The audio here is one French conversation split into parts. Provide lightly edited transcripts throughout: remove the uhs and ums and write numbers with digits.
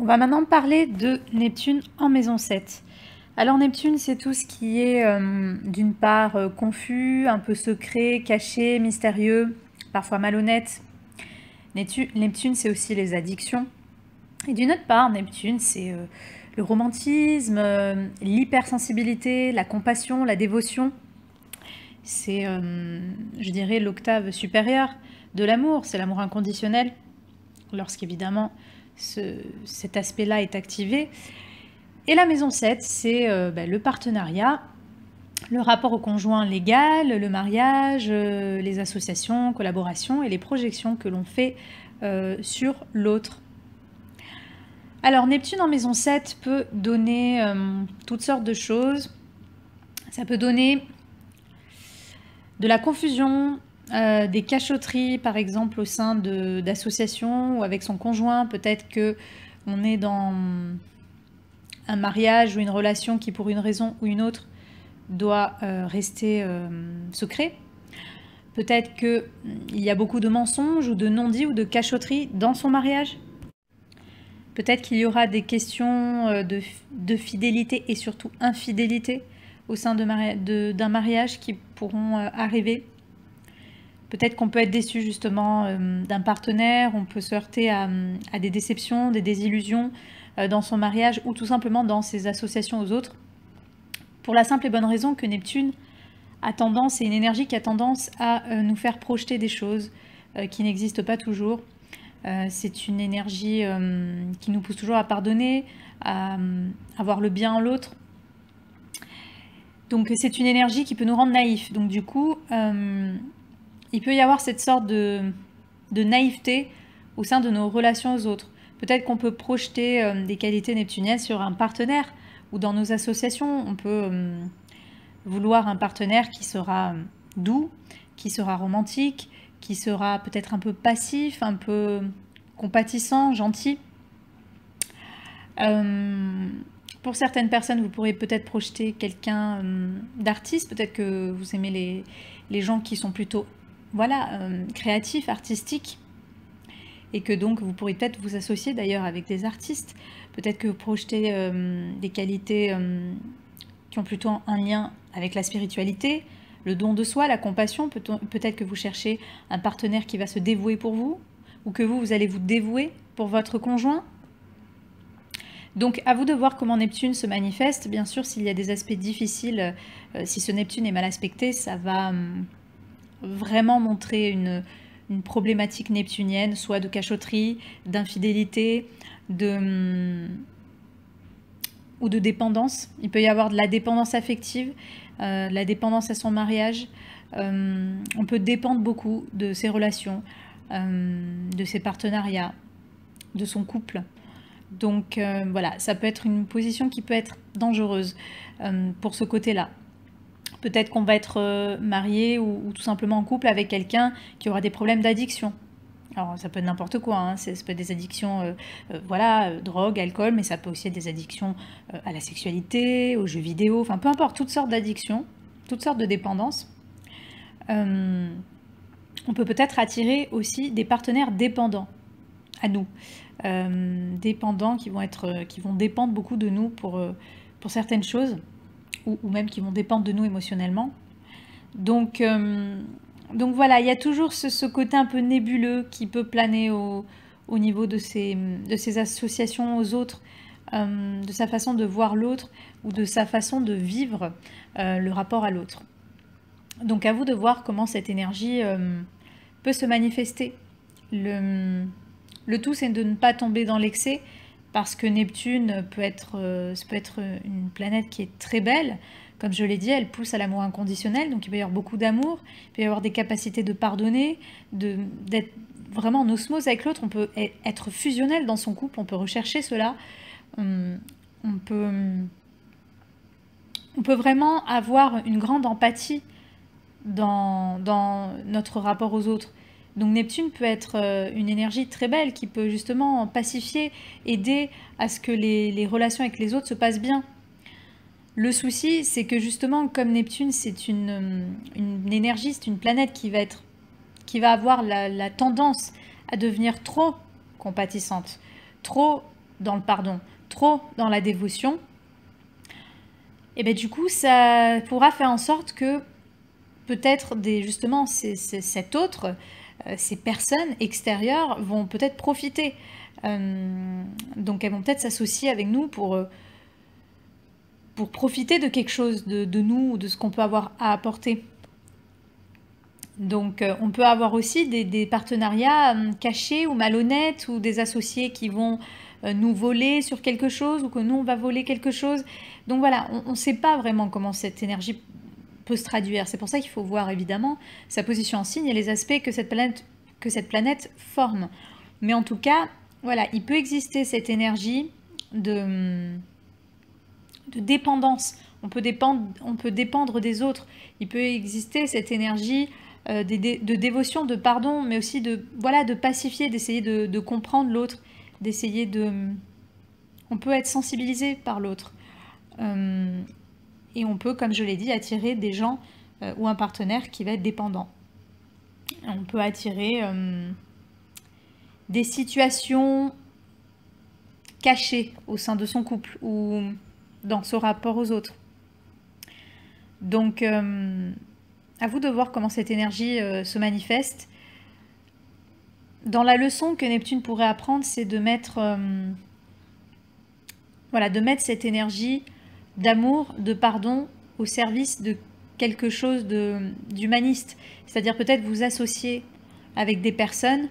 On va maintenant parler de Neptune en maison 7. Alors Neptune, c'est tout ce qui est d'une part confus, un peu secret, caché, mystérieux, parfois malhonnête. Neptune, c'est aussi les addictions. Et d'une autre part, Neptune, c'est le romantisme, l'hypersensibilité, la compassion, la dévotion. C'est, je dirais, l'octave supérieure de l'amour, c'est l'amour inconditionnel, lorsqu'évidemment cet aspect-là est activé. Et la maison 7, c'est le partenariat, le rapport au conjoint légal, le mariage, les associations, collaborations et les projections que l'on fait sur l'autre. Alors Neptune en maison 7 peut donner toutes sortes de choses. Ça peut donner de la confusion, des cachotteries par exemple au sein d'associations ou avec son conjoint. Peut-être qu'on est dans un mariage ou une relation qui pour une raison ou une autre doit rester secret. Peut-être qu'il y a beaucoup de mensonges ou de non-dits ou de cachotteries dans son mariage. Peut-être qu'il y aura des questions de fidélité et surtout infidélité au sein d'un mariage qui pourront arriver. Peut-être qu'on peut être déçu justement d'un partenaire, on peut se heurter à des déceptions, des désillusions dans son mariage ou tout simplement dans ses associations aux autres. Pour la simple et bonne raison que Neptune a tendance, c'est une énergie qui a tendance à nous faire projeter des choses qui n'existent pas toujours. C'est une énergie qui nous pousse toujours à pardonner, à voir le bien en l'autre. Donc c'est une énergie qui peut nous rendre naïfs. Donc du coup, il peut y avoir cette sorte de naïveté au sein de nos relations aux autres. Peut-être qu'on peut projeter des qualités neptuniennes sur un partenaire ou dans nos associations. On peut vouloir un partenaire qui sera doux, qui sera romantique, qui sera peut-être un peu passif, un peu compatissant, gentil. Pour certaines personnes, vous pourrez peut-être projeter quelqu'un d'artiste. Peut-être que vous aimez les gens qui sont plutôt créatifs, artistiques. Et que donc vous pourrez peut-être vous associer d'ailleurs avec des artistes. Peut-être que vous projetez des qualités qui ont plutôt un lien avec la spiritualité, le don de soi, la compassion. Peut-être que vous cherchez un partenaire qui va se dévouer pour vous, ou que vous allez vous dévouer pour votre conjoint. Donc à vous de voir comment Neptune se manifeste. Bien sûr, s'il y a des aspects difficiles, si ce Neptune est mal aspecté, ça va vraiment montrer une problématique neptunienne, soit de cachotterie, d'infidélité, ou de dépendance. Il peut y avoir de la dépendance affective, de la dépendance à son mariage. On peut dépendre beaucoup de ses relations, de ses partenariats, de son couple. Donc voilà, ça peut être une position qui peut être dangereuse pour ce côté-là. Peut-être qu'on va être marié ou tout simplement en couple avec quelqu'un qui aura des problèmes d'addiction. Alors ça peut être n'importe quoi, hein. Ça peut être des addictions, drogue, alcool, mais ça peut aussi être des addictions à la sexualité, aux jeux vidéo, enfin peu importe, toutes sortes d'addictions, toutes sortes de dépendances. On peut peut-être attirer aussi des partenaires dépendants à nous, dépendants qui vont dépendre beaucoup de nous pour certaines choses, ou même qui vont dépendre de nous émotionnellement. Donc voilà, il y a toujours ce côté un peu nébuleux qui peut planer au niveau de ces associations aux autres, de sa façon de voir l'autre ou de sa façon de vivre le rapport à l'autre. Donc à vous de voir comment cette énergie peut se manifester. Le tout, c'est de ne pas tomber dans l'excès, parce que Neptune peut être une planète qui est très belle. Comme je l'ai dit, elle pousse à l'amour inconditionnel, donc il peut y avoir beaucoup d'amour, il peut y avoir des capacités de pardonner, d'être vraiment en osmose avec l'autre. On peut être fusionnel dans son couple, on peut rechercher cela. On peut vraiment avoir une grande empathie dans notre rapport aux autres. Donc Neptune peut être une énergie très belle qui peut justement pacifier, aider à ce que les relations avec les autres se passent bien. Le souci, c'est que justement, comme Neptune, c'est une énergie, c'est une planète qui va avoir la tendance à devenir trop compatissante, trop dans le pardon, trop dans la dévotion, et bien du coup, ça pourra faire en sorte que peut-être justement cet autre, ces personnes extérieures vont peut-être profiter. Donc elles vont peut-être s'associer avec nous pour profiter de quelque chose de nous, ou de ce qu'on peut avoir à apporter. Donc on peut avoir aussi des partenariats cachés ou malhonnêtes, ou des associés qui vont nous voler sur quelque chose, ou que nous on va voler quelque chose. Donc voilà, on ne sait pas vraiment comment cette énergie peut se traduire. C'est pour ça qu'il faut voir évidemment sa position en signe et les aspects que cette planète forme. Mais en tout cas, voilà, il peut exister cette énergie de dépendance. On peut dépendre des autres. Il peut exister cette énergie de dévotion, de pardon, mais aussi de pacifier, d'essayer de comprendre l'autre, d'essayer de... On peut être sensibilisé par l'autre. Et on peut, comme je l'ai dit, attirer des gens ou un partenaire qui va être dépendant. On peut attirer des situations cachées au sein de son couple ou dans son rapport aux autres. Donc, à vous de voir comment cette énergie se manifeste. Dans la leçon que Neptune pourrait apprendre, c'est de mettre, de mettre cette énergie d'amour, de pardon au service de quelque chose d'humaniste. C'est-à-dire peut-être vous associer avec des personnes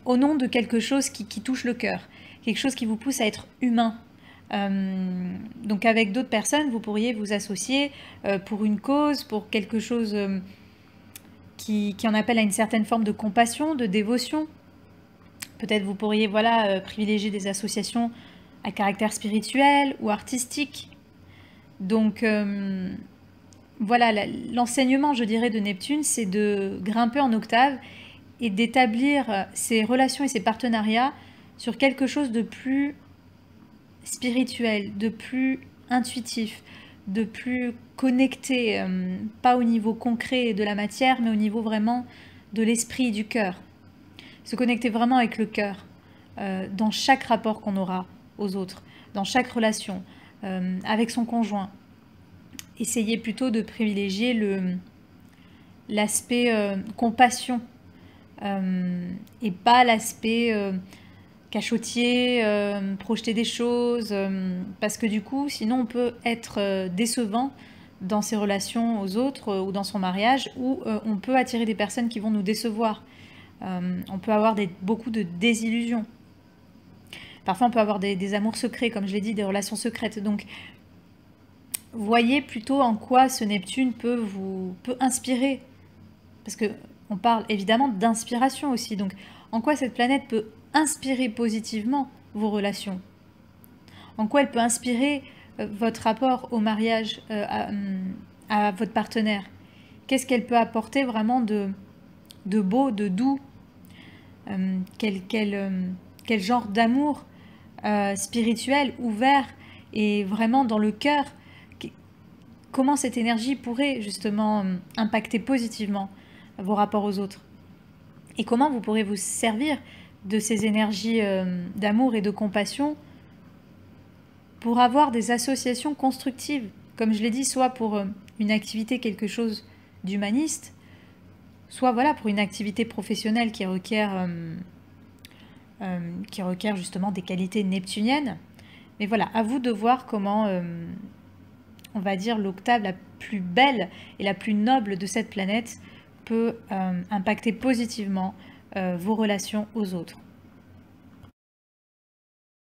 au nom de quelque chose qui touche le cœur, quelque chose qui vous pousse à être humain. Donc avec d'autres personnes, vous pourriez vous associer pour une cause, pour quelque chose qui en appelle à une certaine forme de compassion, de dévotion. Peut-être vous pourriez privilégier des associations à caractère spirituel ou artistique. Donc l'enseignement, je dirais, de Neptune, c'est de grimper en octave et d'établir ses relations et ses partenariats sur quelque chose de plus spirituel, de plus intuitif, de plus connecté, pas au niveau concret de la matière, mais au niveau vraiment de l'esprit, du cœur. Se connecter vraiment avec le cœur, dans chaque rapport qu'on aura aux autres, dans chaque relation, avec son conjoint. Essayez plutôt de privilégier l'aspect compassion, et pas l'aspect cachotier, projeter des choses, parce que du coup, sinon on peut être décevant dans ses relations aux autres ou dans son mariage, ou on peut attirer des personnes qui vont nous décevoir. On peut avoir beaucoup de désillusions. Parfois on peut avoir des amours secrets, comme je l'ai dit, des relations secrètes. Donc voyez plutôt en quoi ce Neptune peut inspirer, parce que on parle évidemment d'inspiration aussi. Donc en quoi cette planète peut inspirer positivement vos relations, en quoi elle peut inspirer votre rapport au mariage, à votre partenaire. Qu'est-ce qu'elle peut apporter vraiment de beau, de doux, quel genre d'amour spirituel, ouvert et vraiment dans le cœur. Comment cette énergie pourrait justement impacter positivement vos rapports aux autres, et comment vous pourrez vous servir de ces énergies d'amour et de compassion pour avoir des associations constructives, comme je l'ai dit, soit pour une activité, quelque chose d'humaniste, soit pour une activité professionnelle qui requiert justement des qualités neptuniennes. Mais voilà, à vous de voir comment, on va dire, l'octave la plus belle et la plus noble de cette planète peut impacter positivement vos relations aux autres.